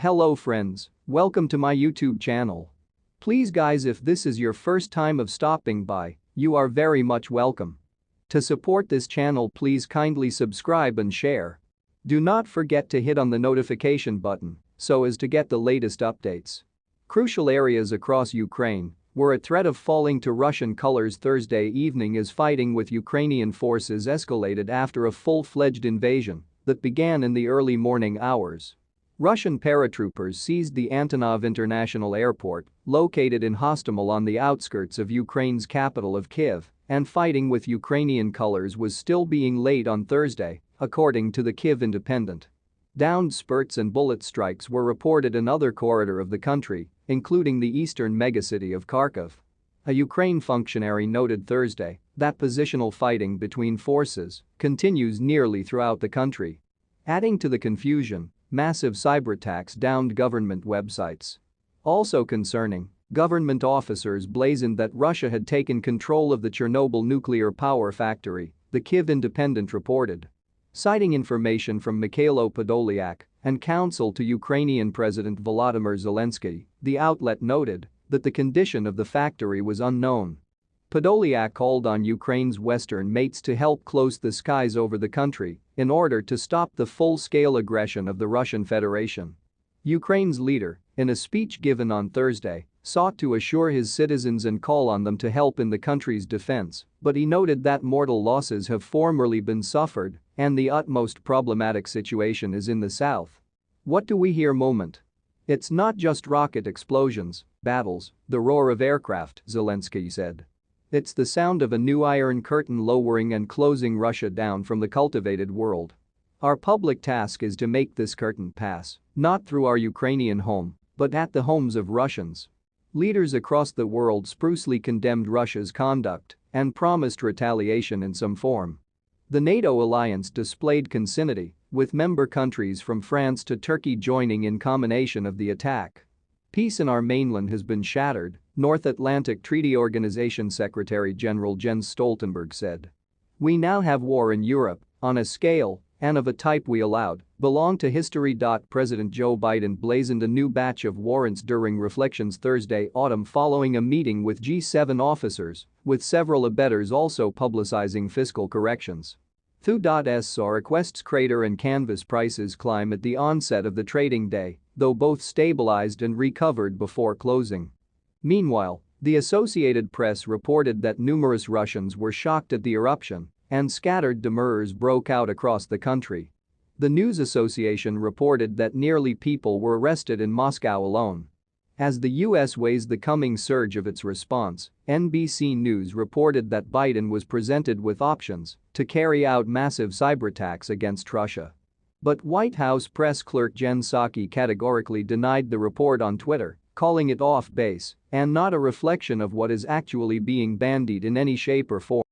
Hello friends, welcome to my YouTube channel. Please guys, if this is your first time of stopping by, you are very much welcome. To support this channel, please kindly subscribe and share. Do not forget to hit on the notification button so as to get the latest updates. Crucial areas across Ukraine were at threat of falling to Russian colors Thursday evening as fighting with Ukrainian forces escalated after a full-fledged invasion that began in the early morning hours. Russian paratroopers seized the Antonov International Airport, located in Hostomel on the outskirts of Ukraine's capital of Kyiv, and fighting with Ukrainian colors was still being laid on Thursday, according to the Kyiv Independent. Downed spurts and bullet strikes were reported in other corridors of the country, including the eastern megacity of Kharkiv. A Ukraine functionary noted Thursday that positional fighting between forces continues nearly throughout the country. Adding to the confusion, massive cyberattacks downed government websites. Also concerning, government officers blazoned that Russia had taken control of the Chernobyl nuclear power factory, the Kyiv Independent reported. Citing information from Mikhailo Podolyak and counsel to Ukrainian President Volodymyr Zelensky, the outlet noted that the condition of the factory was unknown. Podolyak called on Ukraine's Western mates to help close the skies over the country in order to stop the full-scale aggression of the Russian Federation. Ukraine's leader, in a speech given on Thursday, sought to assure his citizens and call on them to help in the country's defense, but he noted that mortal losses have formerly been suffered and the utmost problematic situation is in the south. What do we hear moment? It's not just rocket explosions, battles, the roar of aircraft, Zelensky said. It's the sound of a new iron curtain lowering and closing Russia down from the cultivated world. Our public task is to make this curtain pass, not through our Ukrainian home, but at the homes of Russians. Leaders across the world sprucely condemned Russia's conduct and promised retaliation in some form. The NATO alliance displayed consinity, with member countries from France to Turkey joining in condemnation of the attack. Peace in our mainland has been shattered, North Atlantic Treaty Organization Secretary General Jens Stoltenberg said. We now have war in Europe, on a scale and of a type we allowed belong to history. President Joe Biden blazoned a new batch of warrants during reflections Thursday autumn following a meeting with G7 officers, with several abettors also publicizing fiscal corrections. Thu.s saw requests crater and canvas prices climb at the onset of the trading day, though both stabilized and recovered before closing. Meanwhile, the Associated Press reported that numerous Russians were shocked at the eruption and scattered demurs broke out across the country. The News Association reported that nearly people were arrested in Moscow alone. As the US weighs the coming surge of its response, NBC News reported that Biden was presented with options to carry out massive cyberattacks against Russia. But White House press clerk Jen Psaki categorically denied the report on Twitter, calling it off base and not a reflection of what is actually being bandied in any shape or form.